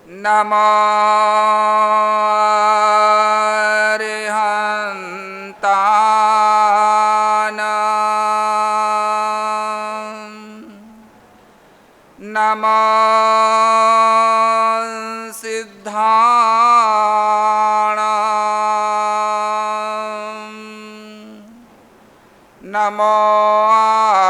नमो अरिहन्तानां नमो सिद्धाणां नमो आयर्याणां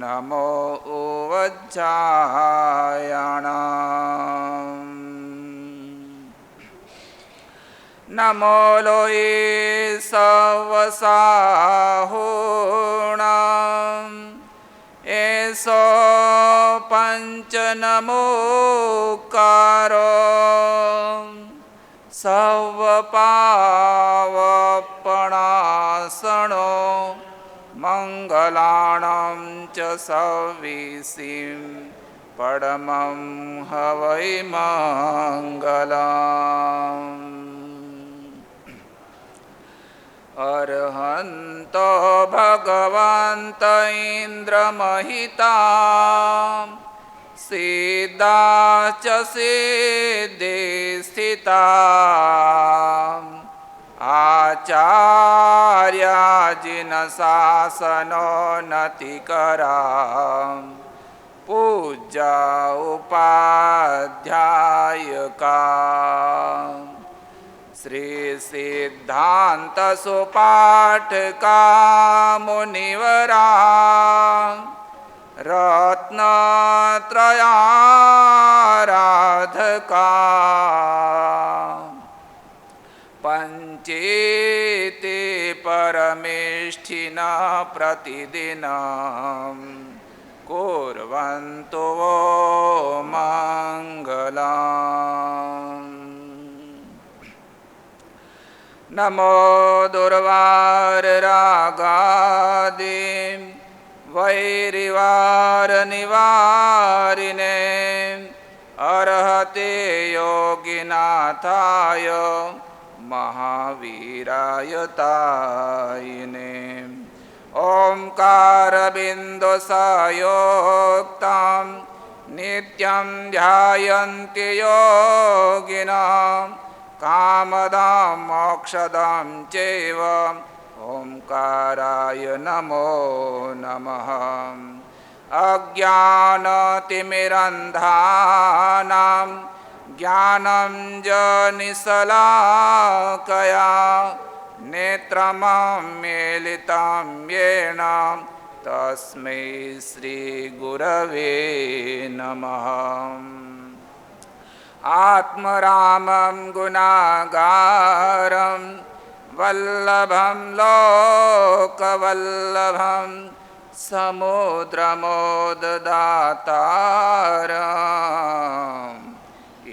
नमो उवज्जायाणां नमो लोये सवसाहुणां एषो पञ्चनमोकारो सर्वपावपणासनो मङ्गलाणां च सविसिं परमं हवै मङ्गलम् अर्हन्तो भगवन्त इन्द्रमहिता सिद्धा च सिद्धिस्थिता आचार्याजिनशासनोन्नतिकरा पूज्या उपाध्यायका श्री सिद्धांत सुपाठका मुनिवरा रत्नत्रयाराधका पंचेते परमेष्ठिना प्रतिदिनं कुर्वन्तु वो मङ्गलम् नमो दुर्वाररागादिं वैरिवारनिवारिणे अर्हते योगिनाथाय महावीराय तायिने ओंकारबिन्दुसंयुक्तं नित्यं ध्यायन्ति योगिनः कामदां मोक्षदां चैव ओंकाराय नमो नमः अज्ञानतिमिरन्धानां ज्ञानञ्जनशलाकया नेत्रममीलितं येन तस्मै श्रीगुरवे नमः आत्मरामं गुणागारं वल्लभं लोकवल्लभं समुद्रमोददातारम्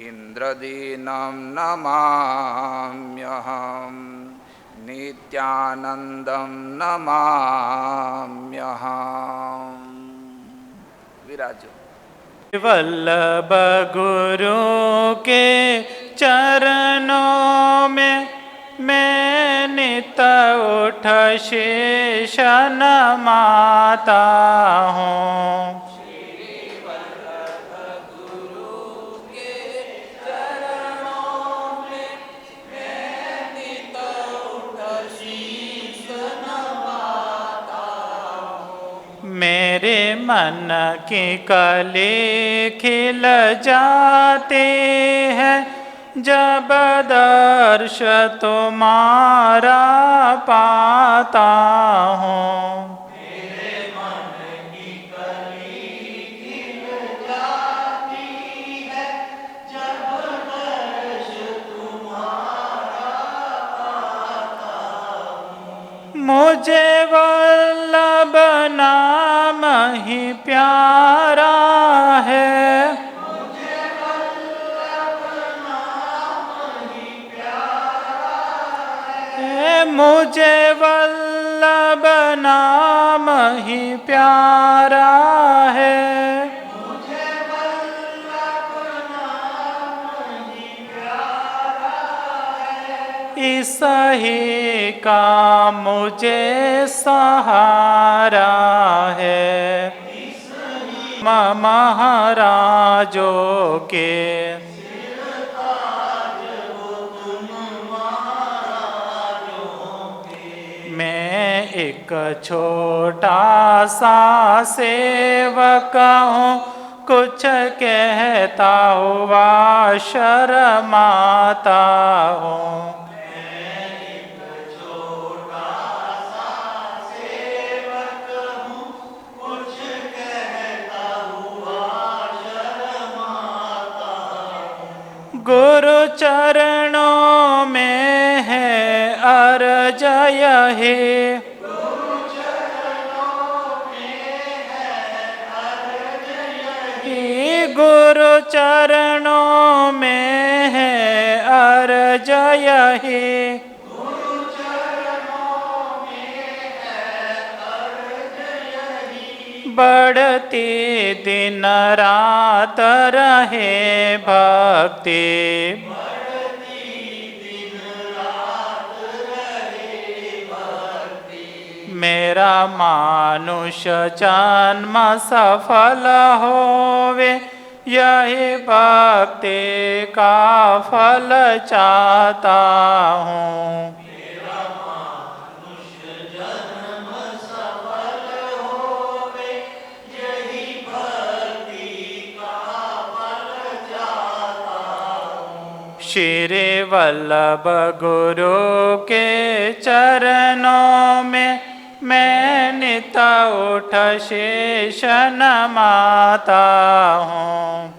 इन्द्रदीनं नमाम्यहं नित्यानन्दं नमाम्यहम् विराजो वल्लभ गुरु के चरणों में मैं नित उठ शीश नमाता हूँ। मेरे मन की कली खिल जाती है जब दर्श तुम्हारा पाता हूँ। मेरे मन की कली खिल जाती है जब दर्श तुम्हारा पाता हूँ। मुझे वल्लभ नाम ही प्यारा है, मुझे वल्लभ नाम ही प्यारा है, मुझे वल्लभ नाम ही प्यारा है, मुझे वल्लभ नाम ही प्यारा है। इस यही का मुझे सहारा है। महाराजों के मैं एक छोटा सा सेवक हूँ, कुछ कहता हुआ शर्माता हूँ। गुरु चरणों में है अर्ज यही, गुरु चरणों में है अर्ज यही। बढ़ती दिन रात रहे भक्ति, मेरा मानुष जन्म सफल होवे, यही भक्ति का फल चाहता हूँ। श्री वल्लभ गुरु के चरणों में मैं नित उठ शेष नमाता हूँ।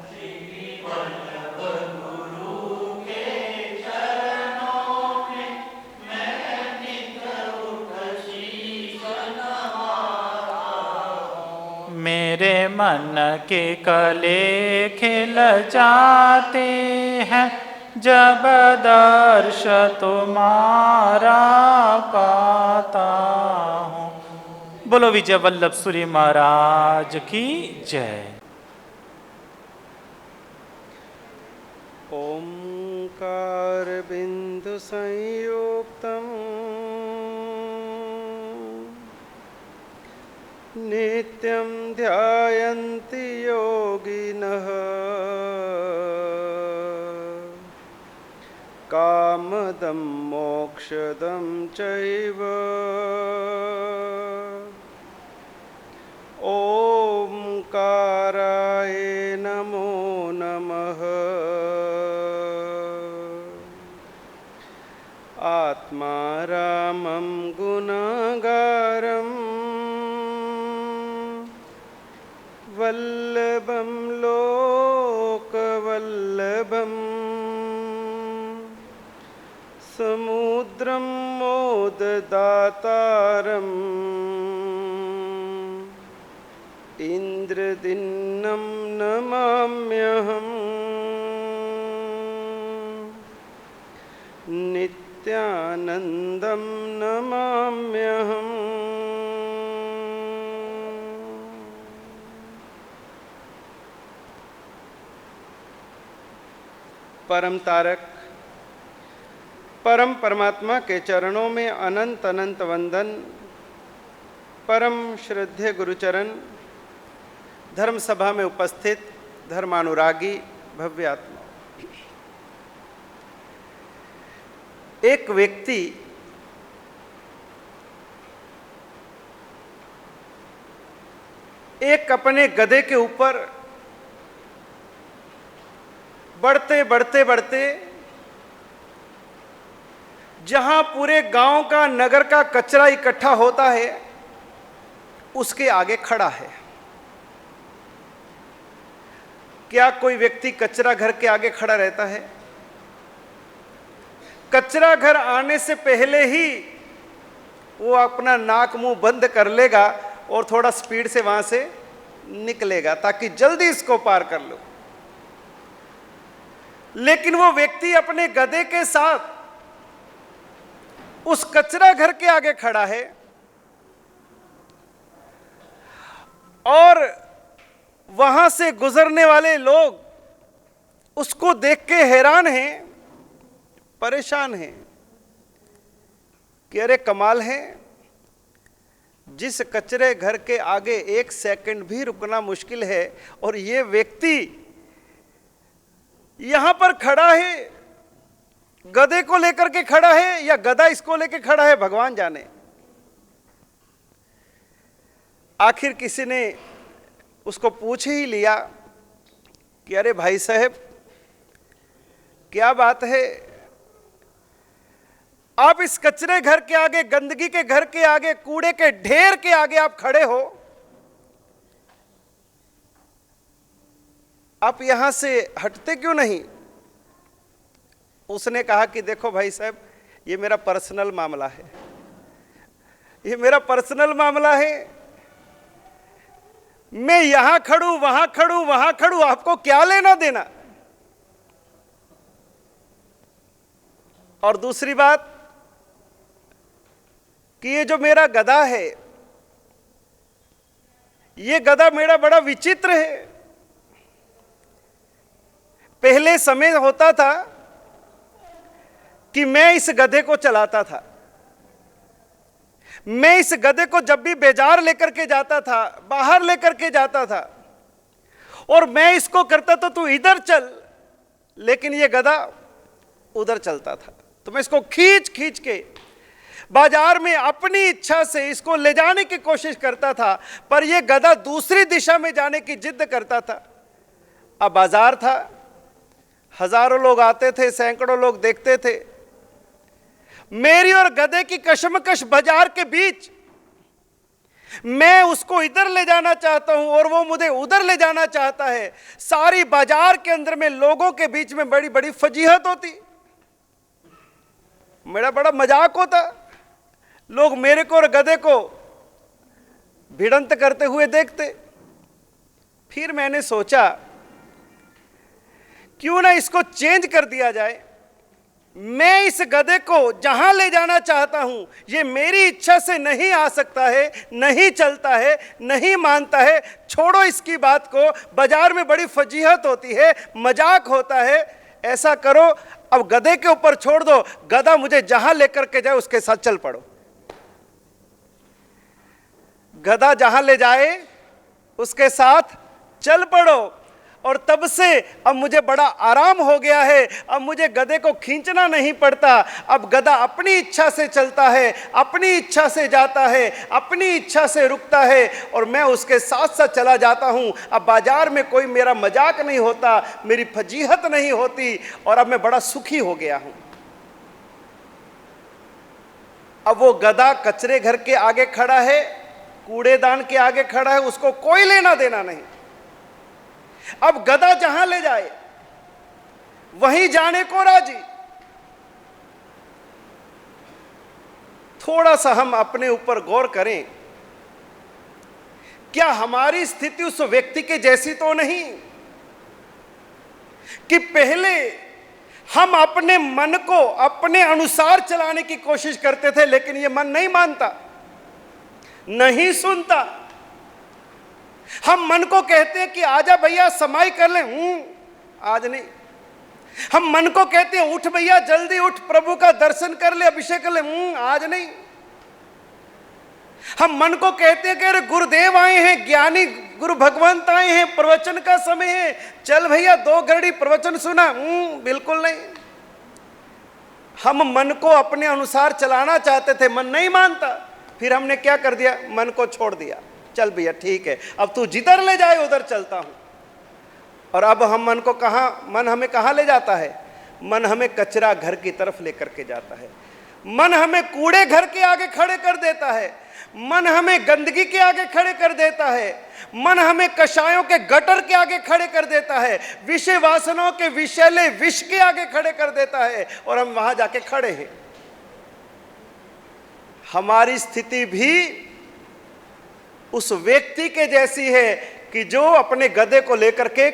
मेरे मन के कले खिल जाते हैं, जब दर्श तुम्हारा पाता हूँ। बोलो विजय वल्लभ सूरी महाराज की जय। ओंकार बिंदु संयुक्तम नित्यं ध्यायन्ति योगिनः कामदं मोक्षदं चैव। ओंकाराय नमो नमः। आत्मारामं गुणागारं वल्लभं लोकवल्लभम् समुद्रं मोददातारम् इंद्रदिन्नं नमाम्यहम्। नित्यानन्दं नमाम्यहम्। परम तारक परम परमात्मा के चरणों में अनंत अनंत वंदन। परम श्रद्धेय गुरुचरण, धर्म सभा में उपस्थित धर्मानुरागी भव्य आत्मा। एक व्यक्ति एक अपने गधे के ऊपर बढ़ते बढ़ते बढ़ते जहां पूरे गांव का नगर का कचरा इकट्ठा होता है उसके आगे खड़ा है। क्या कोई व्यक्ति कचरा घर के आगे खड़ा रहता है? कचरा घर आने से पहले ही वो अपना नाक मुंह बंद कर लेगा और थोड़ा स्पीड से वहां से निकलेगा ताकि जल्दी इसको पार कर लो। लेकिन वो व्यक्ति अपने गधे के साथ उस कचरा घर के आगे खड़ा है और वहां से गुजरने वाले लोग उसको देख के हैरान हैं, परेशान हैं कि अरे कमाल है, जिस कचरे घर के आगे 1 सेकंड भी रुकना मुश्किल है और ये व्यक्ति यहां पर खड़ा है, गधे को लेकर के खड़ा है या गधा इसको लेकर खड़ा है, भगवान जाने। आखिर किसी ने उसको पूछ ही लिया कि अरे भाई साहब, क्या बात है, आप इस कचरे घर के आगे, गंदगी के घर के आगे, कूड़े के ढेर के आगे आप खड़े हो, आप यहां से हटते क्यों नहीं? उसने कहा कि देखो भाई साहब, ये मेरा पर्सनल मामला है, ये मेरा पर्सनल मामला है, मैं यहां खड़ू, वहां खड़ू, वहां खड़ू, आपको क्या लेना देना? और दूसरी बात कि ये जो मेरा गधा है, ये गधा मेरा बड़ा विचित्र है। पहले समय होता था कि मैं इस गधे को चलाता था, मैं इस गधे को जब भी बाजार लेकर के जाता था, बाहर लेकर के जाता था, और मैं इसको करता तो तू इधर चल, लेकिन ये गधा उधर चलता था, तो मैं इसको खींच खींच के बाजार में अपनी इच्छा से इसको ले जाने की कोशिश करता था, पर यह गधा दूसरी दिशा में जाने की जिद करता था। अब बाजार था, हजारों लोग आते थे, सैकड़ों लोग देखते थे। मेरी और गधे की कशमकश बाजार के बीच मैं उसको इधर ले जाना चाहता हूं और वो मुझे उधर ले जाना चाहता है। सारी बाजार के अंदर में लोगों के बीच में बड़ी बड़ी फजीहत होती, मेरा बड़ा मजाक होता। लोग मेरे को और गधे को भिड़ंत करते हुए देखते। फिर मैंने सोचा क्यों ना इसको चेंज कर दिया जाए। मैं इस गधे को जहां ले जाना चाहता हूं, ये मेरी इच्छा से नहीं आ सकता है, नहीं चलता है, नहीं मानता है। छोड़ो इसकी बात को, बाजार में बड़ी फजीहत होती है, मजाक होता है। ऐसा करो, अब गधे के ऊपर छोड़ दो, गधा मुझे जहां लेकर के जाए उसके साथ चल पड़ो। गधा जहां ले जाए उसके साथ चल पड़ो। और तब से अब मुझे बड़ा आराम हो गया है। अब मुझे गधे को खींचना नहीं पड़ता। अब गधा अपनी इच्छा से चलता है, अपनी इच्छा से जाता है, अपनी इच्छा से रुकता है, और मैं उसके साथ साथ चला जाता हूं। अब बाजार में कोई मेरा मजाक नहीं होता, मेरी फजीहत नहीं होती, और अब मैं बड़ा सुखी हो गया हूं। अब वो गधा कचरे घर के आगे खड़ा है, कूड़ेदान के आगे खड़ा है, उसको कोई लेना देना नहीं। अब गधा जहां ले जाए वहीं जाने को राजी। थोड़ा सा हम अपने ऊपर गौर करें, क्या हमारी स्थिति उस व्यक्ति के जैसी तो नहीं कि पहले हम अपने मन को अपने अनुसार चलाने की कोशिश करते थे, लेकिन यह मन नहीं मानता, नहीं सुनता। हम मन को कहते हैं कि आजा भैया समाई कर ले, आज नहीं। हम मन को कहते हैं उठ भैया जल्दी उठ, प्रभु का दर्शन कर ले, अभिषेक कर ले, आज नहीं। हम मन को कहते हैं कि अरे गुरुदेव आए हैं, ज्ञानी गुरु भगवंत आए हैं, प्रवचन का समय है, चल भैया 2 घड़ी प्रवचन सुना, बिल्कुल नहीं। हम मन को अपने अनुसार चलाना चाहते थे, मन नहीं मानता। फिर हमने क्या कर दिया, मन को छोड़ दिया, चल भैया ठीक है, अब तू जिधर ले जाए उधर चलता हूं। और अब हम मन को मन हमें कहां ले जाता है? मन हमें कचरा घर की तरफ लेकर के जाता है। मन हमें कूड़े घर के आगे खड़े कर देता है। मन हमें गंदगी के आगे खड़े कर देता है। मन हमें कषायों के गटर के आगे खड़े कर देता है। विषय वासनाओं के विषैले विष के आगे खड़े कर देता है, और हम वहां जाके खड़े हैं। हमारी स्थिति भी उस व्यक्ति के जैसी है कि जो अपने गधे को लेकर के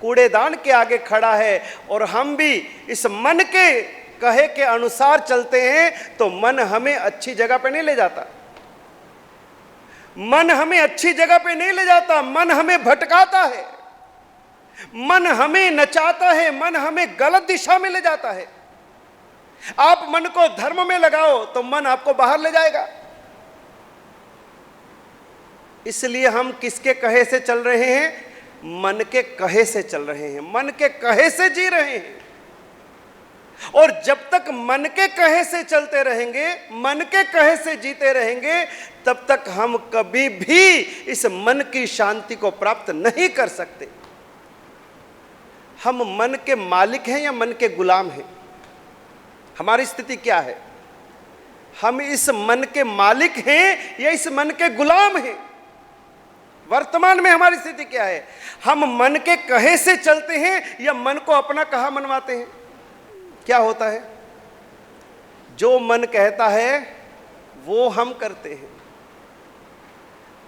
कूड़ेदान के आगे खड़ा है, और हम भी इस मन के कहे के अनुसार चलते हैं, तो मन हमें अच्छी जगह पे नहीं ले जाता। मन हमें अच्छी जगह पे नहीं ले जाता, मन हमें भटकाता है, मन हमें नचाता है, मन हमें गलत दिशा में ले जाता है। आप मन को धर्म में लगाओ तो मन आपको बाहर ले जाएगा। इसलिए हम किसके कहे से चल रहे हैं? मन के कहे से चल रहे हैं, मन के कहे से जी रहे हैं। और जब तक मन के कहे से चलते रहेंगे, मन के कहे से जीते रहेंगे, तब तक हम कभी भी इस मन की शांति को प्राप्त नहीं कर सकते। हम मन के मालिक हैं या मन के गुलाम हैं? हमारी स्थिति क्या है? हम इस मन के मालिक हैं या इस मन के गुलाम हैं? वर्तमान में हमारी स्थिति क्या है? हम मन के कहे से चलते हैं या मन को अपना कहा मनवाते हैं? क्या होता है? जो मन कहता है वो हम करते हैं,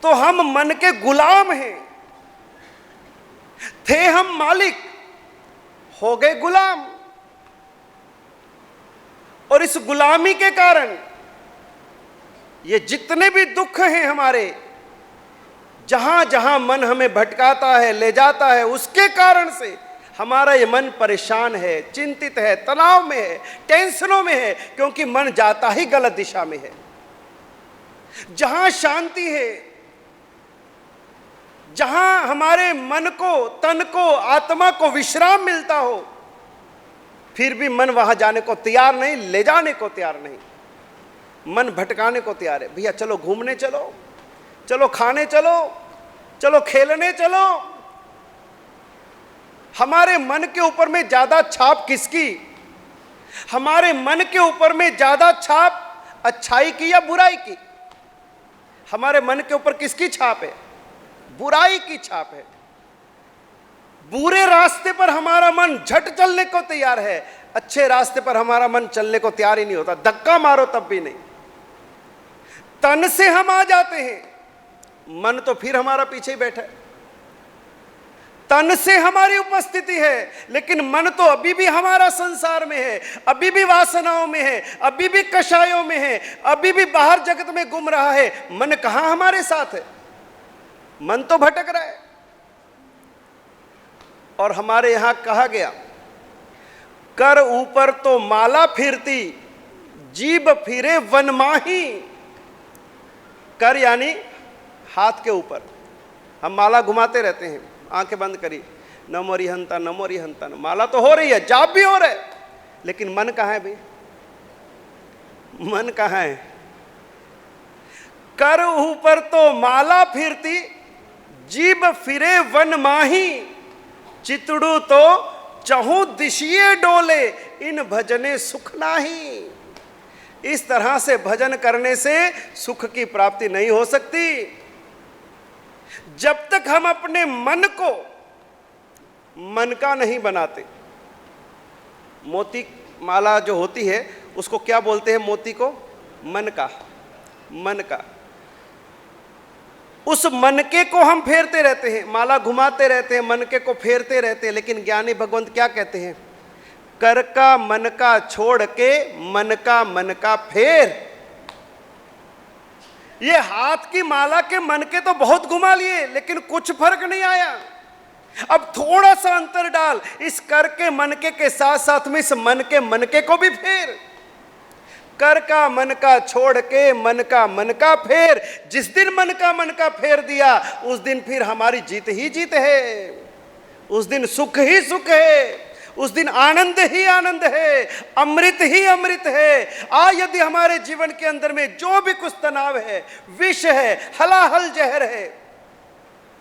तो हम मन के गुलाम हैं। थे हम मालिक, हो गए गुलाम। और इस गुलामी के कारण ये जितने भी दुख हैं हमारे, जहां जहां मन हमें भटकाता है, ले जाता है, उसके कारण से हमारा ये मन परेशान है, चिंतित है, तनाव में है, टेंशनों में है, क्योंकि मन जाता ही गलत दिशा में है। जहां शांति है, जहां हमारे मन को, तन को, आत्मा को विश्राम मिलता हो, फिर भी मन वहां जाने को तैयार नहीं, ले जाने को तैयार नहीं। मन भटकाने को तैयार है। भैया चलो घूमने चलो, चलो खाने चलो, चलो खेलने चलो। हमारे मन के ऊपर में ज्यादा छाप किसकी? हमारे मन के ऊपर में ज्यादा छाप अच्छाई की या बुराई की? हमारे मन के ऊपर किसकी छाप है? बुराई की छाप है। बुरे रास्ते पर हमारा मन झट चलने को तैयार है, अच्छे रास्ते पर हमारा मन चलने को तैयार ही नहीं होता। धक्का मारो तब भी नहीं। तन से हम आ जाते हैं, मन तो फिर हमारा पीछे ही बैठा है। तन से हमारी उपस्थिति है, लेकिन मन तो अभी भी हमारा संसार में है, अभी भी वासनाओं में है, अभी भी कषायों में है, अभी भी बाहर जगत में घूम रहा है। मन कहां हमारे साथ है? मन तो भटक रहा है। और हमारे यहां कहा गया, कर ऊपर तो माला फिरती, जीभ फिरे वन माही। कर यानी हाथ के ऊपर हम माला घुमाते रहते हैं, आंखें बंद करी, नमो रिहंता नमो रिहंता। माला तो हो रही है, जाप भी हो रहा है, लेकिन मन कहां है भाई? मन कहां है? कर ऊपर तो माला फिरती, जीभ फिरे वन माही। चितड़ू तो चहु दिशिये डोले, इन भजने सुख नाही। इस तरह से भजन करने से सुख की प्राप्ति नहीं हो सकती। जब तक हम अपने मन को मन का नहीं बनाते। मोती माला जो होती है उसको क्या बोलते हैं? मोती को मन का, मन का। उस मनके को हम फेरते रहते हैं, माला घुमाते रहते हैं, मनके को फेरते रहते हैं। लेकिन ज्ञानी भगवंत क्या कहते हैं? कर का मन का छोड़ के मन का फेर। ये हाथ की माला के मनके तो बहुत घुमा लिए, लेकिन कुछ फर्क नहीं आया। अब थोड़ा सा अंतर डाल, इस कर के मनके के साथ साथ में इस मनके को भी फेर। कर का मन का छोड़ के मन का फेर। जिस दिन मन का फेर दिया, उस दिन फिर हमारी जीत ही जीत है, उस दिन सुख ही सुख है, उस दिन आनंद ही आनंद है, अमृत ही अमृत है। यदि हमारे जीवन के अंदर में जो भी कुछ तनाव है, विष है, हलाहल जहर है,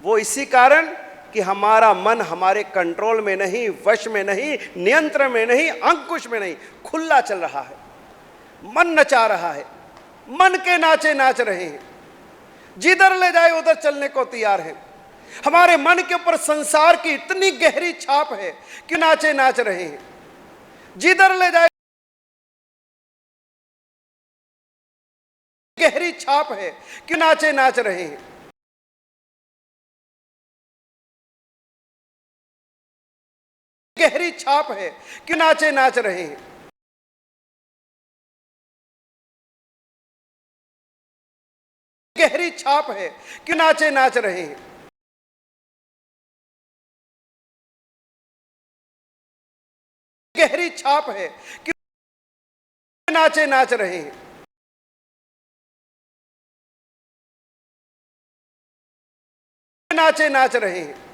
वो इसी कारण कि हमारा मन हमारे कंट्रोल में नहीं, वश में नहीं, नियंत्रण में नहीं, अंकुश में नहीं, खुला चल रहा है। मन नचा रहा है, मन के नाचे नाच रहे हैं, जिधर ले जाए उधर चलने को तैयार है। हमारे मन के ऊपर संसार की इतनी गहरी छाप है कि नाचे नाच रहे हैं, जिधर ले जाए गहरी छाप है कि नाचे नाच रहे हैं। गहरी छाप है कि नाचे नाच रहे हैं। गहरी छाप है कि नाचे नाच रहे हैं। गहरी छाप है कि नाचे नाच रहे हैं। नाचे नाच रहे हैं।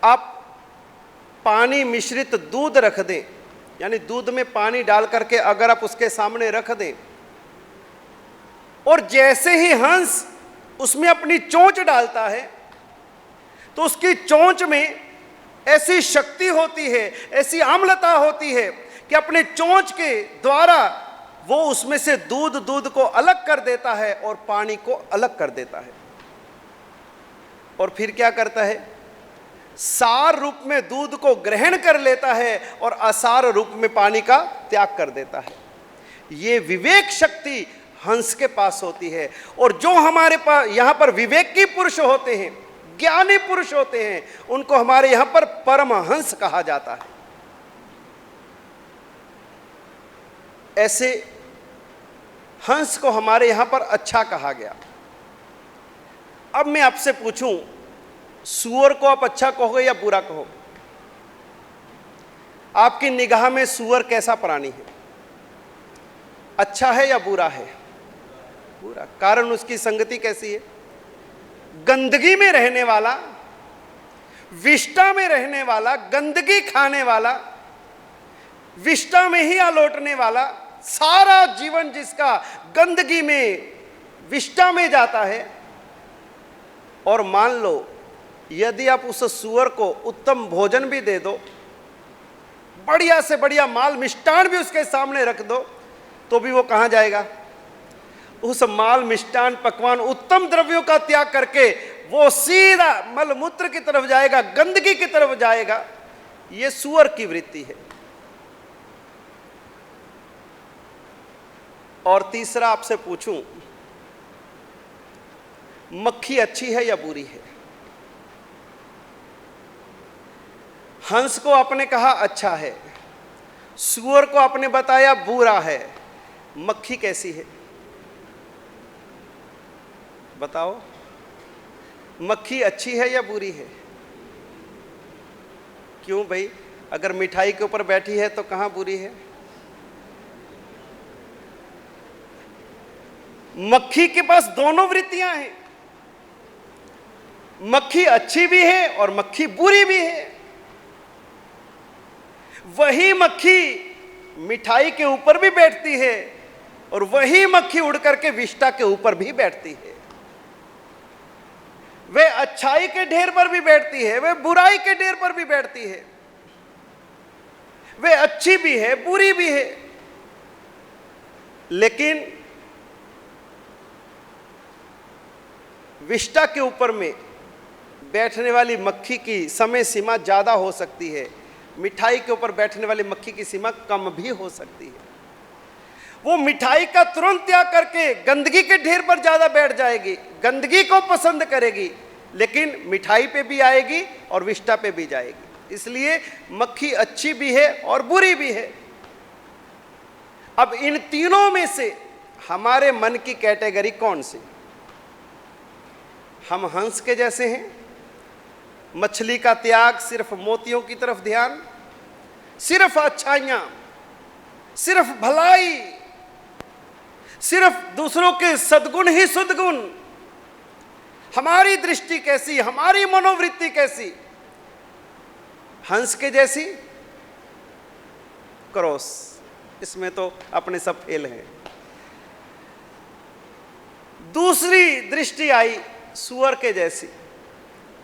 आप पानी मिश्रित दूध रख दें, यानी दूध में पानी डाल करके अगर आप उसके सामने रख दें और जैसे ही हंस उसमें अपनी चोंच डालता है तो उसकी चोंच में ऐसी शक्ति होती है, ऐसी आम्लता होती है कि अपने चोंच के द्वारा वो उसमें से दूध को अलग कर देता है और पानी को अलग कर देता है। और फिर क्या करता है, सार रूप में दूध को ग्रहण कर लेता है और असार रूप में पानी का त्याग कर देता है। ये विवेक शक्ति हंस के पास होती है। और जो हमारे पास यहाँ पर विवेकी पुरुष होते हैं, ज्ञानी पुरुष होते हैं, उनको हमारे यहां पर परमहंस कहा जाता है। ऐसे हंस को हमारे यहां पर अच्छा कहा गया। अब मैं आपसे पूछूं, सूअर को आप अच्छा कहोगे या बुरा कहोगे? आपकी निगाह में सूअर कैसा प्राणी है? अच्छा है या बुरा है? बुरा। कारण उसकी संगति कैसी है? गंदगी में रहने वाला, विष्ठा में रहने वाला, गंदगी खाने वाला, विष्ठा में ही आलोटने वाला, सारा जीवन जिसका गंदगी में, विष्ठा में जाता है। और मान लो यदि आप उस सूअर को उत्तम भोजन भी दे दो, बढ़िया से बढ़िया माल मिष्टान भी उसके सामने रख दो, तो भी वो कहां जाएगा? उस माल मिष्टान पकवान उत्तम द्रव्यों का त्याग करके वो सीधा मलमूत्र की तरफ जाएगा, गंदगी की तरफ जाएगा। ये सूअर की वृत्ति है। और तीसरा आपसे पूछूं, मक्खी अच्छी है या बुरी है? हंस को आपने कहा अच्छा है, सूअर को आपने बताया बुरा है, मक्खी कैसी है? बताओ, मक्खी अच्छी है या बुरी है? क्यों भाई? अगर मिठाई के ऊपर बैठी है तो कहां बुरी है? मक्खी के पास दोनों वृत्तियां हैं। मक्खी अच्छी भी है और मक्खी बुरी भी है। वही मक्खी मिठाई के ऊपर भी बैठती है और वही मक्खी उड़ करके विष्ठा के ऊपर भी बैठती है। वे अच्छाई के ढेर पर भी बैठती है, वे बुराई के ढेर पर भी बैठती है। वे अच्छी भी है, बुरी भी है। लेकिन विष्ठा के ऊपर में बैठने वाली मक्खी की समय सीमा ज्यादा हो सकती है, मिठाई के ऊपर बैठने वाली मक्खी की सीमा कम भी हो सकती है। वो मिठाई का तुरंत त्याग करके गंदगी के ढेर पर ज्यादा बैठ जाएगी, गंदगी को पसंद करेगी, लेकिन मिठाई पे भी आएगी और विष्ठा पे भी जाएगी। इसलिए मक्खी अच्छी भी है और बुरी भी है। अब इन तीनों में से हमारे मन की कैटेगरी कौन सी? हम हंस के जैसे हैं, मछली का त्याग, सिर्फ मोतियों की तरफ ध्यान, सिर्फ अच्छाइयां, सिर्फ भलाई, सिर्फ दूसरों के सद्गुण ही सद्गुण। हमारी दृष्टि कैसी, हमारी मनोवृत्ति कैसी? हंस के जैसी? क्रॉस। इसमें तो अपने सब फेल हैं। दूसरी दृष्टि आई सूअर के जैसी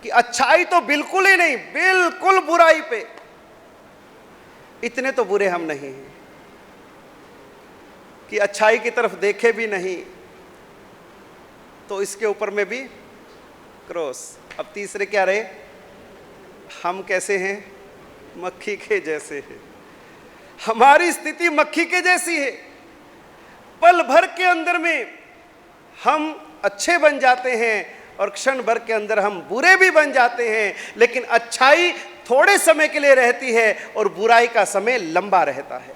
कि अच्छाई तो बिल्कुल ही नहीं, बिल्कुल बुराई पे। इतने तो बुरे हम नहीं हैं कि अच्छाई की तरफ देखे भी नहीं, तो इसके ऊपर में भी क्रॉस। अब तीसरे क्या रहे? हम कैसे हैं? मक्खी के जैसे हैं। हमारी स्थिति मक्खी के जैसी है। पल भर के अंदर में हम अच्छे बन जाते हैं और क्षण भर के अंदर हम बुरे भी बन जाते हैं, लेकिन अच्छाई थोड़े समय के लिए रहती है और बुराई का समय लंबा रहता है।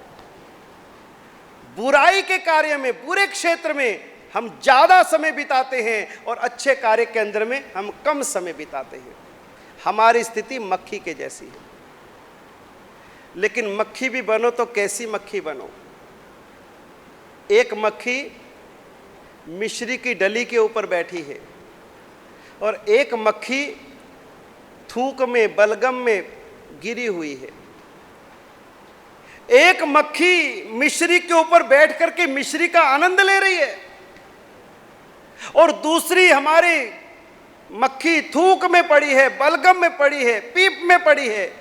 बुराई के कार्य में, बुरे क्षेत्र में हम ज्यादा समय बिताते हैं और अच्छे कार्य के अंदर में हम कम समय बिताते हैं। हमारी स्थिति मक्खी के जैसी है। लेकिन मक्खी भी बनो तो कैसी मक्खी बनो? एक मक्खी मिश्री की डली के ऊपर बैठी है और एक मक्खी थूक में, बलगम में गिरी हुई है। एक मक्खी मिश्री के ऊपर बैठ करके मिश्री का आनंद ले रही है और दूसरी हमारी मक्खी थूक में पड़ी है, बलगम में पड़ी है, पीप में पड़ी है।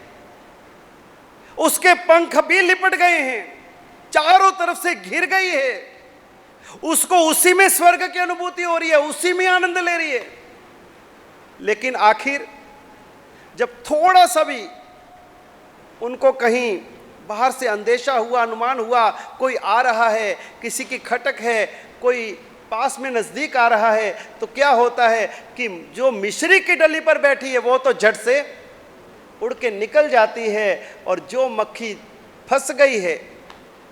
उसके पंख भी लिपट गए हैं, चारों तरफ से घिर गई है। उसको उसी में स्वर्ग की अनुभूति हो रही है, उसी में आनंद ले रही है। लेकिन आखिर जब थोड़ा सा भी उनको कहीं बाहर से अंदेशा हुआ, अनुमान हुआ कोई आ रहा है, किसी की खटक है, कोई पास में नज़दीक आ रहा है तो क्या होता है कि जो मिश्री की डली पर बैठी है वो तो झट से उड़ के निकल जाती है, और जो मक्खी फंस गई है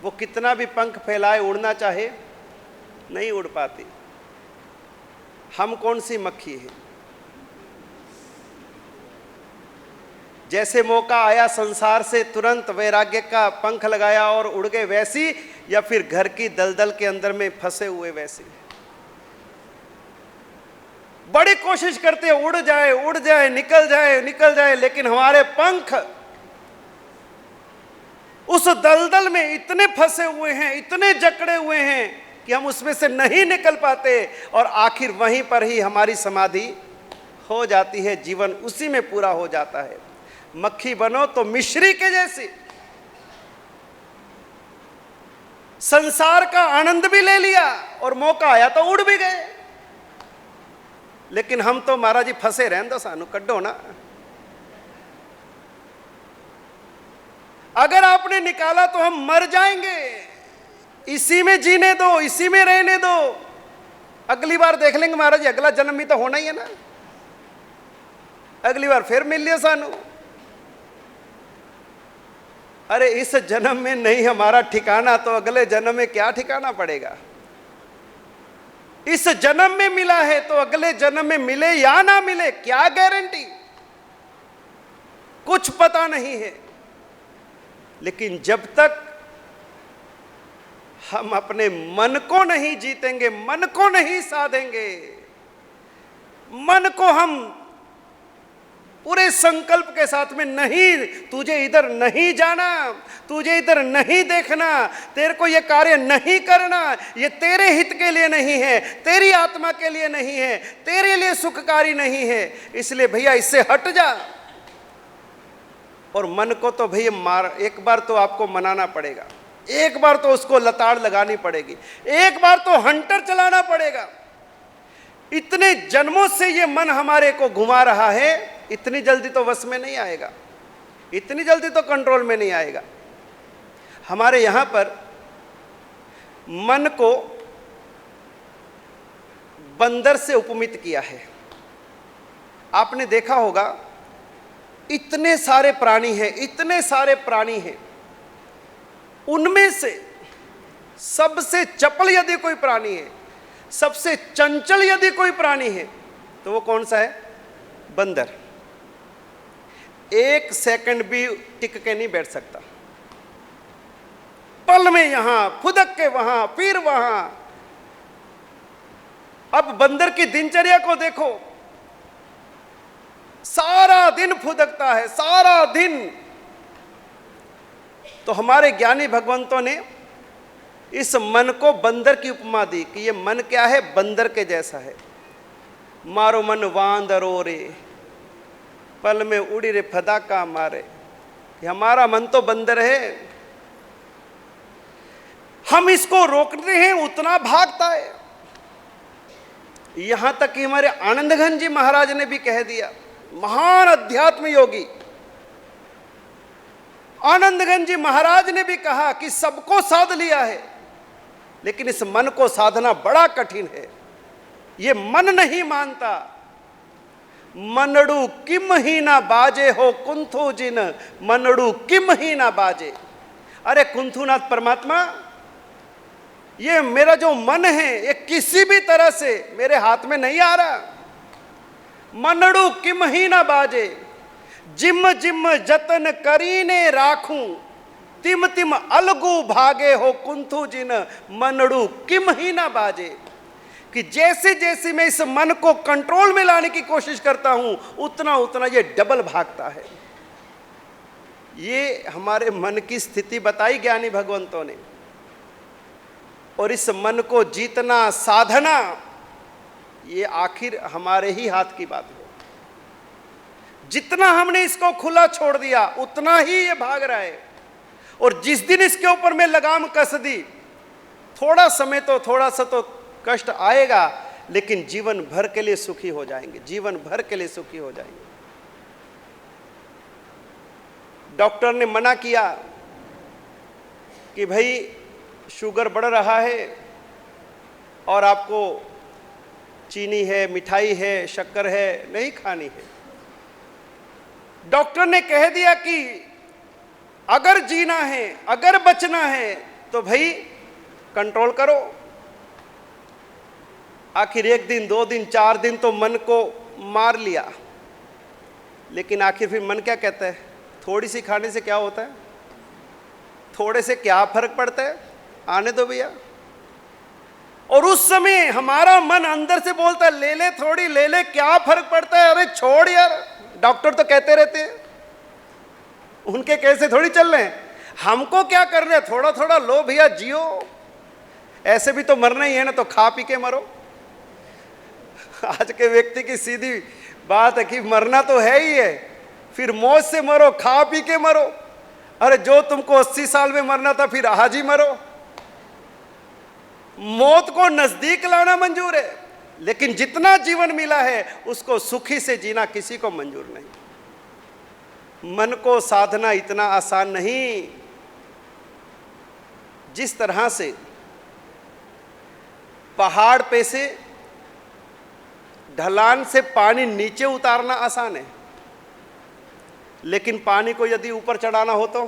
वो कितना भी पंख फैलाए उड़ना चाहे नहीं उड़ पाती। हम कौन सी मक्खी हैं? जैसे मौका आया संसार से तुरंत वैराग्य का पंख लगाया और उड़ गए वैसी, या फिर घर की दलदल के अंदर में फंसे हुए वैसी? बड़ी कोशिश करते हैं उड़ जाए निकल जाए, लेकिन हमारे पंख उस दलदल में इतने फंसे हुए हैं, इतने जकड़े हुए हैं कि हम उसमें से नहीं निकल पाते, और आखिर वहीं पर ही हमारी समाधि हो जाती है, जीवन उसी में पूरा हो जाता है। मक्खी बनो तो मिश्री के जैसी, संसार का आनंद भी ले लिया और मौका आया तो उड़ भी गए। लेकिन हम तो महाराज जी फंसे रहने दो, सानू कड्डो ना। अगर आपने निकाला तो हम मर जाएंगे, इसी में जीने दो, इसी में रहने दो, अगली बार देख लेंगे महाराज जी, अगला जन्म भी तो होना ही है ना, अगली बार फिर मिल लियो सानू। अरे इस जन्म में नहीं हमारा ठिकाना तो अगले जन्म में क्या ठिकाना पड़ेगा? इस जन्म में मिला है तो अगले जन्म में मिले या ना मिले, क्या गारंटी? कुछ पता नहीं है। लेकिन जब तक हम अपने मन को नहीं जीतेंगे, मन को नहीं साधेंगे, मन को हम पूरे संकल्प के साथ में, नहीं तुझे इधर नहीं जाना, तुझे इधर नहीं देखना, तेरे को ये कार्य नहीं करना, ये तेरे हित के लिए नहीं है, तेरी आत्मा के लिए नहीं है, तेरे लिए सुखकारी नहीं है, इसलिए भैया इससे हट जा। और मन को तो भैया एक बार तो आपको मनाना पड़ेगा, एक बार तो उसको लताड़ लगानी पड़ेगी, एक बार तो हंटर चलाना पड़ेगा। इतने जन्मों से ये मन हमारे को घुमा रहा है, इतनी जल्दी तो वश में नहीं आएगा, इतनी जल्दी तो कंट्रोल में नहीं आएगा। हमारे यहां पर मन को बंदर से उपमित किया है। आपने देखा होगा इतने सारे प्राणी हैं, इतने सारे प्राणी हैं, उनमें से सबसे चपल यदि कोई प्राणी है, सबसे चंचल यदि कोई प्राणी है, तो वो कौन सा है? बंदर। एक सेकंड भी टिक के नहीं बैठ सकता, पल में यहां फुदक के वहां, फिर वहां। अब बंदर की दिनचर्या को देखो, सारा दिन फुदकता है, सारा दिन। तो हमारे ज्ञानी भगवंतों ने इस मन को बंदर की उपमा दी कि ये मन क्या है? बंदर के जैसा है। मारो मन वांदरो रे, पल में उड़ी रे फदाका मारे। हमारा मन तो बंदर है, हम इसको रोकते हैं उतना भागता है। यहां तक कि हमारे आनंदघन जी महाराज ने भी कह दिया, महान अध्यात्म योगी आनंदघन जी महाराज ने भी कहा कि सबको साध लिया है, लेकिन इस मन को साधना बड़ा कठिन है। ये मन नहीं मानता। मनड़ू किम ही ना बाजे हो कुंथु जिन, मनड़ू किम ही ना बाजे। अरे कुंथुनाथ परमात्मा, ये मेरा जो मन है ये किसी भी तरह से मेरे हाथ में नहीं आ रहा। मनड़ू किम ही ना बाजे, जिम जिम जतन करीने राखूं, तिम तिम अलगू भागे हो कुंथु जिन, मनड़ू किम ही ना बाजे। कि जैसे जैसे मैं इस मन को कंट्रोल में लाने की कोशिश करता हूं, उतना उतना ये डबल भागता है। ये हमारे मन की स्थिति बताई ज्ञानी भगवंतों ने। और इस मन को जीतना, साधना, ये आखिर हमारे ही हाथ की बात है। जितना हमने इसको खुला छोड़ दिया उतना ही ये भाग रहा है। और जिस दिन इसके ऊपर में लगाम कस दी, थोड़ा समय तो थोड़ा सा तो कष्ट आएगा, लेकिन जीवन भर के लिए सुखी हो जाएंगे, जीवन भर के लिए सुखी हो जाएंगे। डॉक्टर ने मना किया कि भाई शुगर बढ़ रहा है और आपको चीनी है, मिठाई है, शक्कर है, नहीं खानी है। डॉक्टर ने कह दिया कि अगर जीना है, अगर बचना है तो भाई कंट्रोल करो। आखिर 1 दिन, 2 दिन, 4 दिन तो मन को मार लिया, लेकिन आखिर फिर मन क्या कहता है? थोड़ी सी खाने से क्या होता है? थोड़े से क्या फर्क पड़ता है? आने दो भैया। और उस समय हमारा मन अंदर से बोलता है ले ले थोड़ी, ले ले, क्या फर्क पड़ता है? अरे छोड़ यार, डॉक्टर तो कहते रहते हैं, उनके कैसे थोड़ी चल रहे हैं, हमको क्या कर रहे हैं? थोड़ा थोड़ा लो भैया, जियो, ऐसे भी तो मरना ही है ना, तो खा पी के मरो। आज के व्यक्ति की सीधी बात है कि मरना तो है ही है, फिर मौज से मरो, खा पी के मरो। अरे जो तुमको 80 साल में मरना था फिर आज ही मरो। मौत को नजदीक लाना मंजूर है, लेकिन जितना जीवन मिला है उसको सुखी से जीना किसी को मंजूर नहीं। मन को साधना इतना आसान नहीं। जिस तरह से पहाड़ पे से ढलान से पानी नीचे उतारना आसान है, लेकिन पानी को यदि ऊपर चढ़ाना हो तो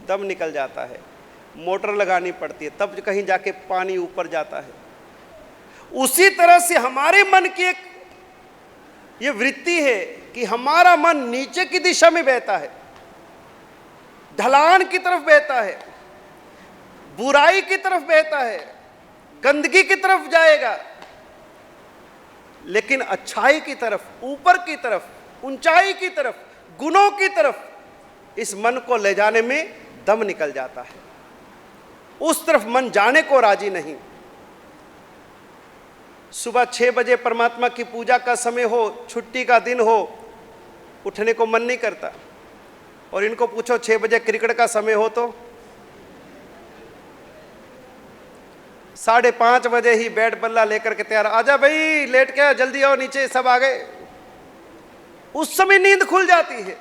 दम निकल जाता है, मोटर लगानी पड़ती है, तब कहीं जाके पानी ऊपर जाता है। उसी तरह से हमारे मन की एक ये वृत्ति है कि हमारा मन नीचे की दिशा में बहता है, ढलान की तरफ बहता है, बुराई की तरफ बहता है, गंदगी की तरफ जाएगा, लेकिन अच्छाई की तरफ, ऊपर की तरफ, ऊंचाई की तरफ, गुणों की तरफ इस मन को ले जाने में दम निकल जाता है। उस तरफ मन जाने को राजी नहीं। सुबह 6 बजे परमात्मा की पूजा का समय हो, छुट्टी का दिन हो, उठने को मन नहीं करता। और इनको पूछो 6 बजे क्रिकेट का समय हो तो 5:30 बजे ही बैट बल्ला लेकर के तैयार, आजा भाई, लेट के जल्दी आओ नीचे, सब आ गए। उस समय नींद खुल जाती है,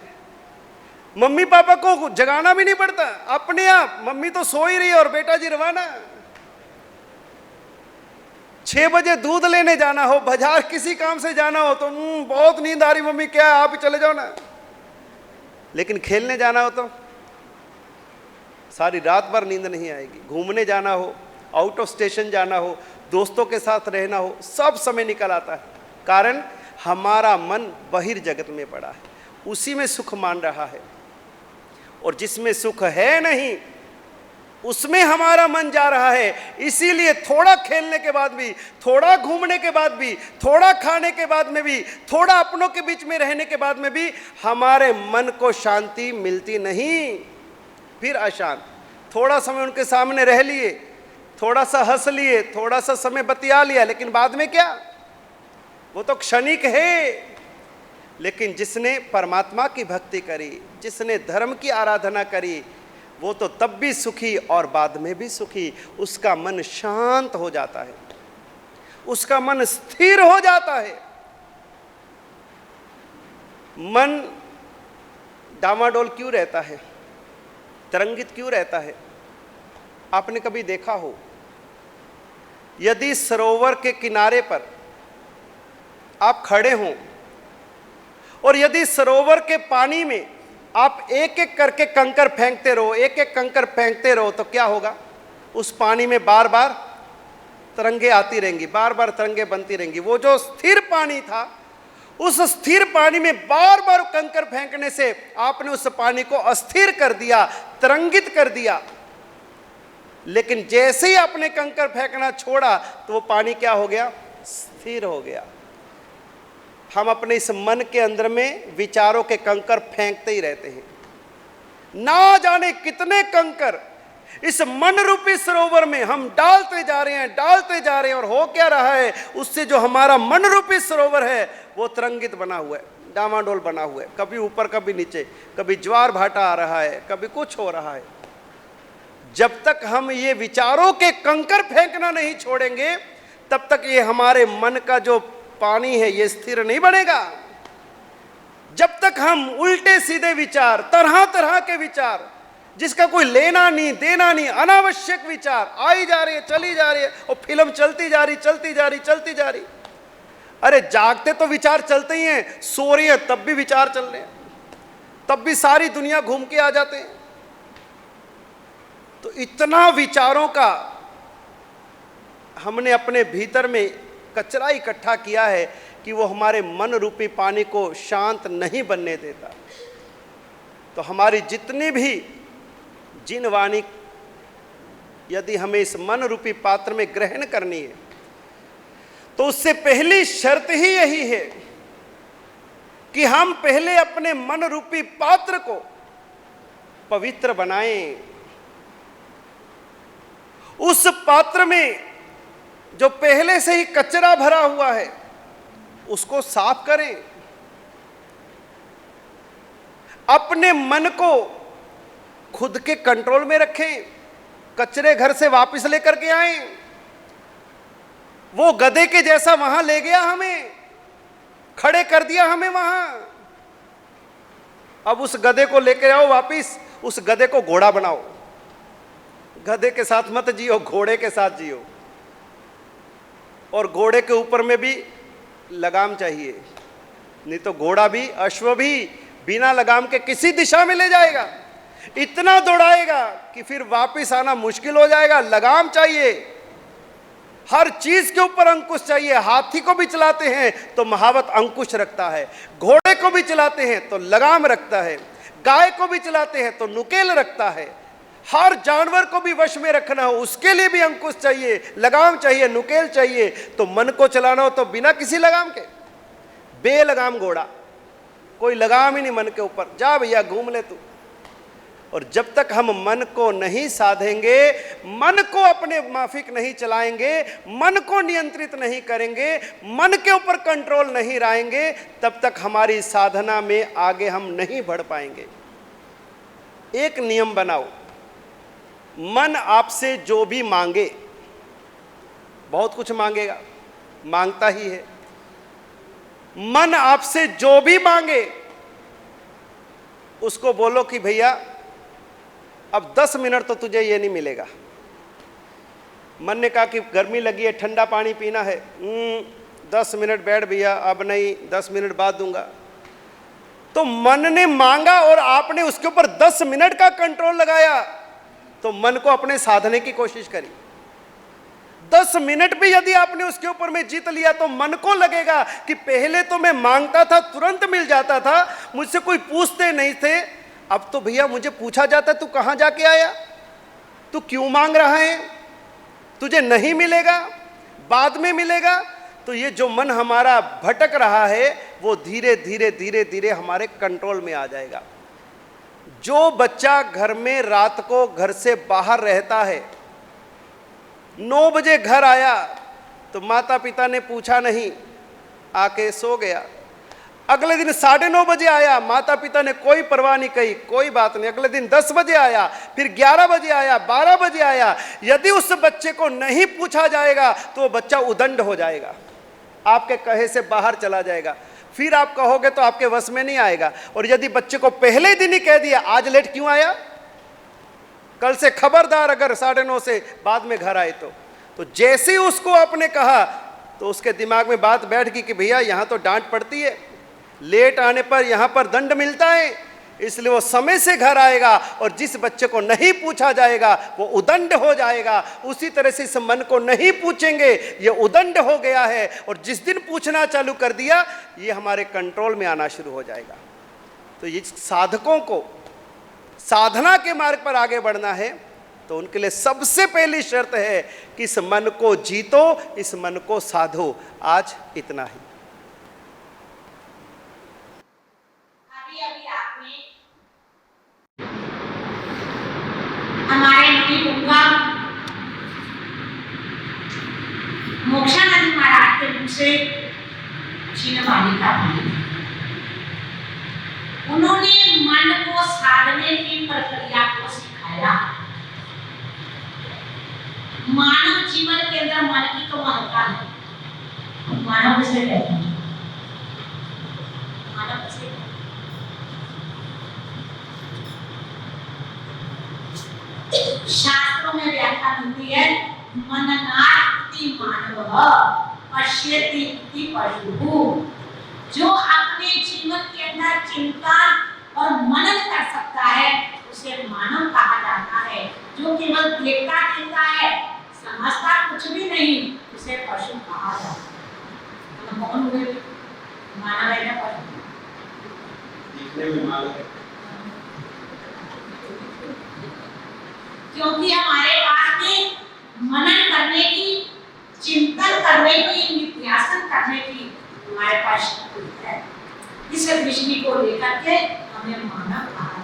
मम्मी पापा को जगाना भी नहीं पड़ता, अपने आप मम्मी तो सो ही रही है और बेटा जी रवाना। 6 बजे दूध लेने जाना हो, बाजार किसी काम से जाना हो तो बहुत नींद आ रही मम्मी, क्या है आप ही चले जाओ ना। लेकिन खेलने जाना हो तो सारी रात भर नींद नहीं आएगी। घूमने जाना हो, आउट ऑफ स्टेशन जाना हो, दोस्तों के साथ रहना हो, सब समय निकल आता है। कारण हमारा मन बहिर्जगत में पड़ा है, उसी में सुख मान रहा है, और जिसमें सुख है नहीं उसमें हमारा मन जा रहा है। इसीलिए थोड़ा खेलने के बाद भी, थोड़ा घूमने के बाद भी, थोड़ा खाने के बाद में भी, थोड़ा अपनों के बीच में रहने के बाद में भी हमारे मन को शांति मिलती नहीं, फिर अशांत। थोड़ा समय उनके सामने रह लिए, थोड़ा सा हंस लिए, थोड़ा सा समय बतिया लिया, लेकिन बाद में क्या, वो तो क्षणिक है। लेकिन जिसने परमात्मा की भक्ति करी, जिसने धर्म की आराधना करी, वो तो तब भी सुखी और बाद में भी सुखी। उसका मन शांत हो जाता है, उसका मन स्थिर हो जाता है। मन डामाडोल क्यों रहता है, तरंगित क्यों रहता है? आपने कभी देखा हो, यदि सरोवर के किनारे पर आप खड़े हों और यदि सरोवर के पानी में आप एक एक करके कंकर फेंकते रहो, एक एक कंकर फेंकते रहो, तो क्या होगा? उस पानी में बार बार तरंगे आती रहेंगी, बार बार तरंगे बनती रहेंगी। वो जो स्थिर पानी था, उस स्थिर पानी में बार बार कंकर फेंकने से आपने उस पानी को अस्थिर कर दिया, तरंगित कर दिया। लेकिन जैसे ही आपने कंकर फेंकना छोड़ा तो वो पानी क्या हो गया? स्थिर हो गया। हम अपने इस मन के अंदर में विचारों के कंकर फेंकते ही रहते हैं, ना जाने कितने कंकर इस मन रूपी सरोवर में हम डालते जा रहे हैं, डालते जा रहे हैं। और हो क्या रहा है? उससे जो हमारा मन रूपी सरोवर है वो तरंगित बना हुआ है, डामाडोल बना हुआ है, कभी ऊपर कभी नीचे, कभी ज्वार भाटा आ रहा है, कभी कुछ हो रहा है। जब तक हम ये विचारों के कंकर फेंकना नहीं छोड़ेंगे, तब तक ये हमारे मन का जो पानी है ये स्थिर नहीं बनेगा। जब तक हम उल्टे सीधे विचार, तरह तरह के विचार, जिसका कोई लेना नहीं देना नहीं, अनावश्यक विचार आई जा रही है, चली जा रही है, और फिल्म चलती जा रही, चलती जा रही, चलती जा रही। अरे जागते तो विचार चलते ही हैं, सो रही है तब भी विचार चल रहे हैं, तब भी सारी दुनिया घूम के आ जाते हैं। तो इतना विचारों का हमने अपने भीतर में कचरा इकट्ठा किया है कि वो हमारे मन रूपी पानी को शांत नहीं बनने देता। तो हमारी जितनी भी जिन वाणी यदि हमें इस मन रूपी पात्र में ग्रहण करनी है, तो उससे पहली शर्त ही यही है कि हम पहले अपने मन रूपी पात्र को पवित्र बनाएं। उस पात्र में जो पहले से ही कचरा भरा हुआ है उसको साफ करें। अपने मन को खुद के कंट्रोल में रखें। कचरे घर से वापस लेकर के आएं। वो गधे के जैसा वहां ले गया, हमें खड़े कर दिया हमें वहां। अब उस गधे को लेकर आओ वापिस, उस गधे को घोड़ा बनाओ। गधे के साथ मत जियो, घोड़े के साथ जियो। और घोड़े के ऊपर में भी लगाम चाहिए, नहीं तो घोड़ा भी अश्व भी बिना लगाम के किसी दिशा में ले जाएगा, इतना दौड़ाएगा कि फिर वापिस आना मुश्किल हो जाएगा। लगाम चाहिए, हर चीज के ऊपर अंकुश चाहिए। हाथी को भी चलाते हैं तो महावत अंकुश रखता है, घोड़े को भी चलाते हैं तो लगाम रखता है, गाय को भी चलाते हैं तो नुकेल रखता है। हर जानवर को भी वश में रखना हो उसके लिए भी अंकुश चाहिए, लगाम चाहिए, नुकेल चाहिए। तो मन को चलाना हो तो बिना किसी लगाम के, बेलगाम घोड़ा, कोई लगाम ही नहीं मन के ऊपर, जा भैया घूम ले तू। और जब तक हम मन को नहीं साधेंगे, मन को अपने माफिक नहीं चलाएंगे, मन को नियंत्रित नहीं करेंगे, मन के ऊपर कंट्रोल नहीं लाएंगे, तब तक हमारी साधना में आगे हम नहीं बढ़ पाएंगे। एक नियम बनाओ, मन आपसे जो भी मांगे, बहुत कुछ मांगेगा, मांगता ही है। मन आपसे जो भी मांगे उसको बोलो कि भैया अब 10 मिनट तो तुझे ये नहीं मिलेगा। मन ने कहा कि गर्मी लगी है, ठंडा पानी पीना है, 10 मिनट बैठ भैया, अब नहीं, 10 मिनट बाद दूंगा। तो मन ने मांगा और आपने उसके ऊपर 10 मिनट का कंट्रोल लगाया, तो मन को अपने साधने की कोशिश करी। 10 मिनट भी यदि आपने उसके ऊपर में जीत लिया तो मन को लगेगा कि पहले तो मैं मांगता था तुरंत मिल जाता था, मुझसे कोई पूछते नहीं थे, अब तो भैया मुझे पूछा जाता तू कहाँ जाके आया, तू क्यों मांग रहा है, तुझे नहीं मिलेगा, बाद में मिलेगा। तो ये जो मन हमारा भटक रहा है वो धीरे धीरे धीरे धीरे हमारे कंट्रोल में आ जाएगा। जो बच्चा घर में रात को घर से बाहर रहता है, 9 बजे घर आया तो माता पिता ने पूछा नहीं, आके सो गया। अगले दिन 9:30 बजे आया, माता पिता ने कोई परवाह नहीं कही, कोई बात नहीं। अगले दिन 10 बजे आया, फिर 11 बजे आया, 12 बजे आया। यदि उस बच्चे को नहीं पूछा जाएगा तो वो बच्चा उदंड हो जाएगा, आपके कहे से बाहर चला जाएगा, फिर आप कहोगे तो आपके वश में नहीं आएगा। और यदि बच्चे को पहले दिन ही कह दिया आज लेट क्यों आया, कल से खबरदार अगर 9:30 से बाद में घर आए तो जैसे ही उसको आपने कहा तो उसके दिमाग में बात बैठ गई कि भैया यहाँ तो डांट पड़ती है, लेट आने पर यहाँ पर दंड मिलता है, इसलिए वो समय से घर आएगा। और जिस बच्चे को नहीं पूछा जाएगा वो उदंड हो जाएगा। उसी तरह से इस मन को नहीं पूछेंगे, ये उदंड हो गया है। और जिस दिन पूछना चालू कर दिया ये हमारे कंट्रोल में आना शुरू हो जाएगा। तो ये साधकों को साधना के मार्ग पर आगे बढ़ना है तो उनके लिए सबसे पहली शर्त है कि इस मन को जीतो, इस मन को साधो। आज इतना ही। अभी आपने हमारे मुनि पुंगा मोक्षानंद महाराज के मुख से क्षीण मालिका पढ़ी। उन्होंने मन को साधने की प्रक्रिया को सिखाया। मानव जीवन के अंदर मन की तो महत्ता है। मानव से कहते हैं, मानव से मननाति मानवः पश्यति इति पशुः। जो अपने जीवन के अंदर चिंतन और मनन कर सकता है उसे मानव कहा जाता है। जो केवल देखता देखता है, समझता कुछ भी नहीं, उसे पशु कहा जाता है। हम कौन हुए? मानव है ना पशु? दिखने में मानव है। क्योंकि हमारे पास में मनन करने की, चिंतन करने की, नित्यासन करने की हमारे पास शक्ति है। इस दृष्टि को लेकर के हमें मानव कहा है।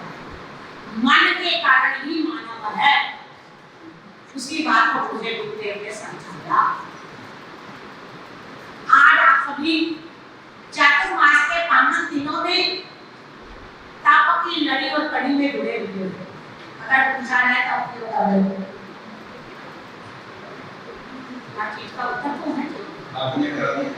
मन के कारण ही मानव है। उसी बात को मुझे गुरुदेव ने समझाया। आज आप सभी चातुर्मास के पावन दिनों में ताप की लड़ी और कड़ी में जुड़े हुए हैं। अगर पूछा जाए तो आपको बता दें हर चीज का उत्तर तो है। आपने करा दिया।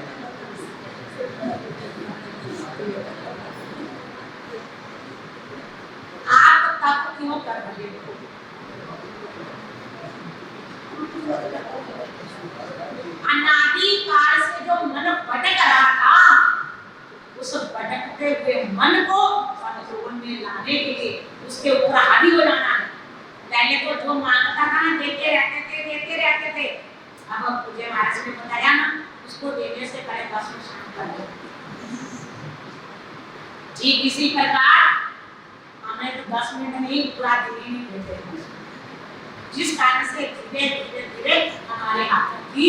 आप तप क्यों कर रहे हो? अनादि काल से जो मन भटक रहा था, उस भटकते हुए मन को संतुलन में लाने के लिए उसके ऊपर हावी हो जाना है। पहले तो जो मांगता था देते रहते थे। अब मुझे महाराज ने बताया ना, उसको देने से पहले 10 मिनट शांत कर दो। ठीक इसी प्रकार हमें तो 10 मिनट नहीं, पूरा दिन ही नहीं देते। जिस कारण से धीरे धीरे धीरे हमारे हाथ की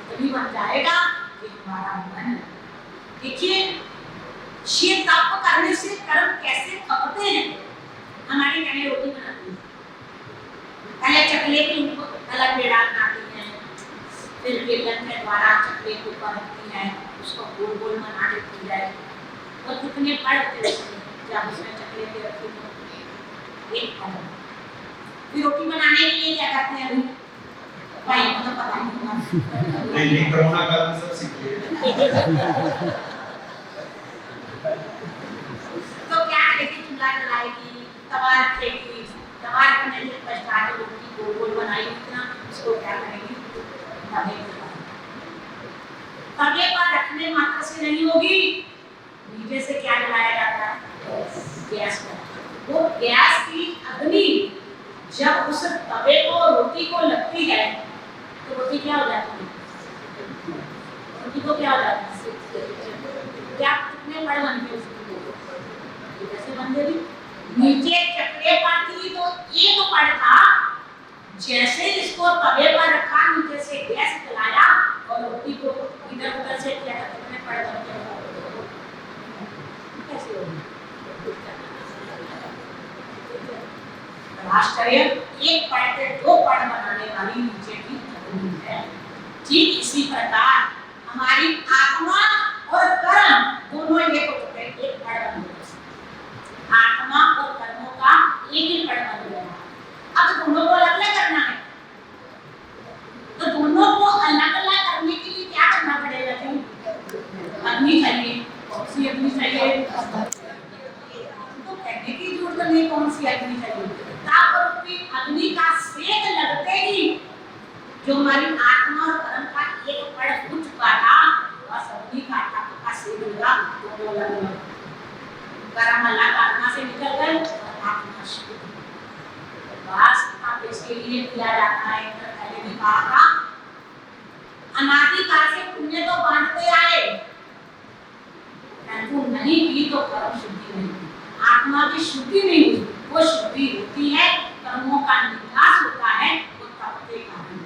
तभी बन जाएगा कि हमारा मन है। देखिए ये तप करने से कर्म कैसे खपते हैं। हमारी कहने रोटी बनाती है, पहले चकले की उनको अलग बेड़ा बनाती है, फिर बेलन के द्वारा चकले को रखती है, उसको गोल गोल बना देती है। और कितने पड़ते हैं जब उसमें चकले के रखी तो एक पड़। फिर रोटी बनाने के लिए क्या करते हैं? अभी भाई मुझे पता नहीं। नहीं कोरोना काल में सब सीख लिए। तो क्या करेगी? चूल्हा जलाएगी, तवा रखेगी, तवा रखने के पश्चात रोटी गोल गोल बनाएगी ना, उसको क्या करेगी? तवे पर रखने मात्र से नहीं होगी, नीचे से क्या जलाया जाता है? गैस पर। वो गैस की अग्नि जब उस तवे को, रोटी को लगती है तो रोटी क्या हो जाती है? रोटी को क्या हो जाता है? क्या कितने बड़े बन गए? कैसे बन गई? नीचे चक्रे पर थी तो एक पड़ था, जैसे इसको तवे पर रखा, नीचे से गैस जलाया और रोटी को इधर उधर से किया, कितने पड़ बन गए? कैसे होगी? आश्चर्य, एक पड़ से 2 पड़ बनाने वाली नीचे की अग्नि है। ठीक इसी प्रकार हमारी आत्मा और कर्म दोनों एक होते हैं, एक पड़ बन गए। आत्मा और कर्मों का एक ही पड़ बन गया। अब दोनों को अलग अलग करना है, तो दोनों को अलग अलग करने के लिए क्या करना पड़ेगा? अग्नि चाहिए। कौन सी अग्नि चाहिए? तो कहने की जरूरत नहीं कौन सी अग्नि चाहिए। अग्नि का सेक लगते ही जो हमारी आत्मा और कर्म का एक पड़ उठ चुका था, बस अग्नि का ताप का सेक लगा, तो कर्म अल्लाह का आत्मा से निकल गए और आत्मा शुद्ध। बस आप इसके लिए किया जाता है। पहले भी कहा था, अनादि काल से पुण्य तो बांटते आए, परंतु नहीं की तो कर्म शुद्धि नहीं, आत्मा की शुद्धि नहीं हुई। वो शुद्धि होती है, कर्मों का निकास होता है, वो तप के कारण।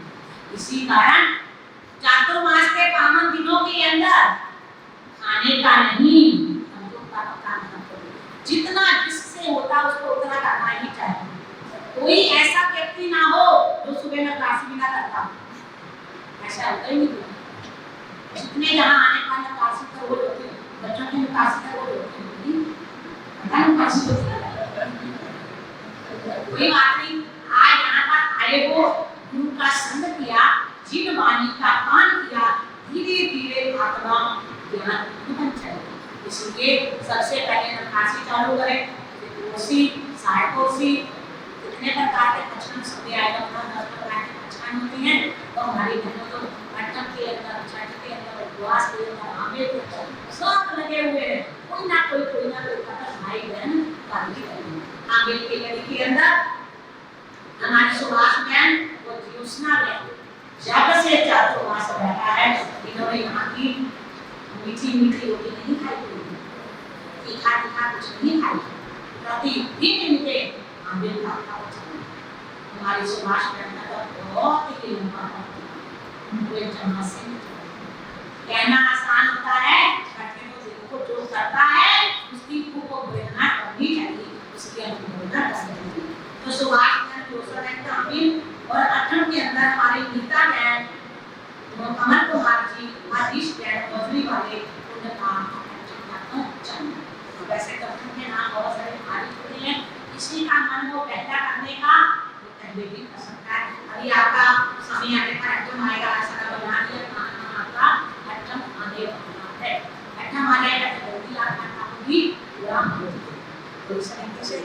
इसी कारण चातुर्मास के पावन दिनों के अंदर खाने का नहीं, हमको तप का नहीं। जितना जिससे होता उसको उतना करना ही चाहिए। कोई ऐसा व्यक्ति ना हो जो सुबह में काशी भी ना करता, ऐसा होता ही नहीं। जितने जहाँ आने का काशी का वो होते हैं, बच्चों की काशी का वो होते हैं, पता नहीं काशी होती है। कोई बात नहीं, आज यहाँ पर आए हो, गुरु का संग किया, जिन वाणी का पान किया, धीरे धीरे आत्मा ज्ञान बन जाएगी। इसलिए सबसे पहले नकाशी चालू करें, कोसी, साठ कोसी, कितने प्रकार के प्रश्न सुनते आएगा, 10 प्रकार के प्रश्न अष्टम होते हैं तो हमारी बहनों तो अष्टम के अंदर छठ के अंदर उपवास के अंदर आंबे के अंदर सब लगे हुए हैं कोई ना कोई कथा भाई बहन पाली करेंगे आंबे की लड़ी के अंदर हमारी सुभाष बहन और ज्योत्सना बहन जब से चातुर्मास रहता है इन्होंने यहाँ की मीठी मीठी रोटी नहीं खाई तीखा तीखा कुछ नहीं खाई प्रतिदिन इनके आंबे का हमारी सुभाष बहन का बहुत ही लंबा कहना आसान होता है करने को जो करता है उसकी को प्रेरणा करनी चाहिए उसकी अनुप्रेरणा करनी चाहिए तो सुभाष बहन जोशर का अमीन और अठम के अंदर हमारी गीता बहन कमल कुमार जी आदिश बहन मधुरी वाले उनका वैसे तो उनके नाम बहुत सारे भारी होते हैं किसी का मन वो पैदा करने का पहले भी कर सकता है अभी आपका समय आने पर अठम आएगा ऐसा बना दिया खाना आपका अठम आने वाला है अठम आ जाएगा तो जल्दी आप खाना भी पूरा हो जाएगा तो इस तरीके से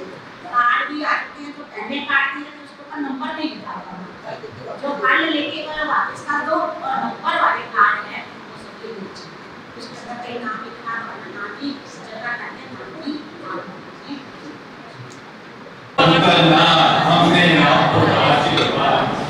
कार्ड भी आते हैं तो पहले कार्ड दिए तो उसको का नंबर नहीं लिखा होगा जो कार्ड लेके गए वापस कर दो और नंबर वाले कार्ड है वो सबके नीचे उस तरह के नाम लिखना बनाना भी जगह करने नाम भी हमने आपको आशीर्वाद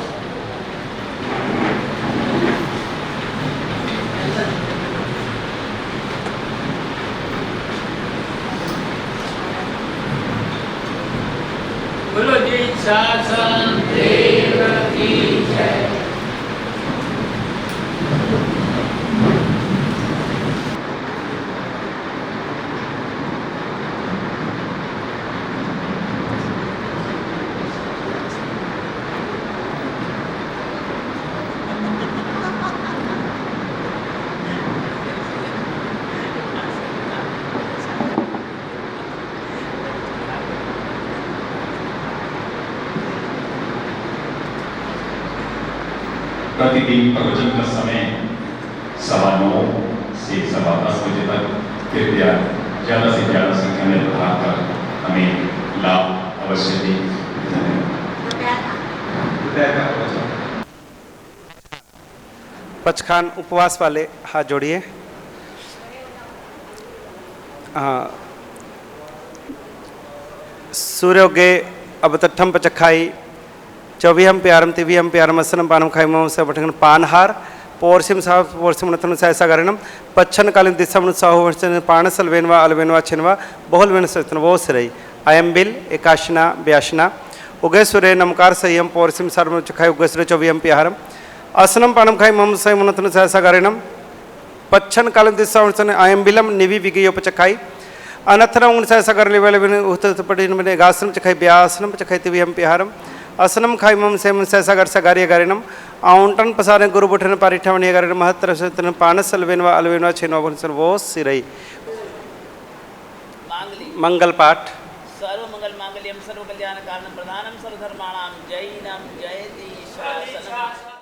बोलो जी शासन देव की जय। प्रतिदिन प्रवचन का समय 9:15 से 10:15 बजे तक कृपया ज़्यादा से ज़्यादा संख्या में प्रहार कर हमें लाभ अवश्य दें। पचखान उपवास वाले हाथ जोड़िए। हाँ, सूर्योगे अवतठम पचखाई चौवीहम प्यारम तिवीहम प्यारम असनम पानम खाइम से पानहार पौर्षिम साह पौर्षिम नथन सहसा गरणम पच्छन कालीन दिशम साहु वर्षन पाणस अलवेनवा अलवेनवा छिनवा बहुल वेन सतन वो सिरई अयम बिल एकाशना ब्याशना उगे सुरे नमकार संयम पौर्षिम सर्व चखाई उगे सुरे चौवीहम प्यारम असनम पानम खाई मम सयम नथन सहसा गरणम पच्छन कालीन दिशा वर्षन अयम बिलम निवि विगयोपचखाई अनथनम उन सहसा कर लेवल पड़ी गासनम चखाई ब्यासनम चखाई तिवीहम प्यारम असनम खाइमम सेम सहसा गर्सा गार्य गारिणम आउंटन पसारे गुरु बुठन पारिठवणीय गारिण महत्तर सतन पानस अलवेनवा अलवेनवा छिनवा भनसन वो सिरई मंगल पाठ सर्व मंगल मांगल्यम सर्व कल्याण कारणम प्रधानम सर्व धर्माणाम जय नाम जय दी शासनम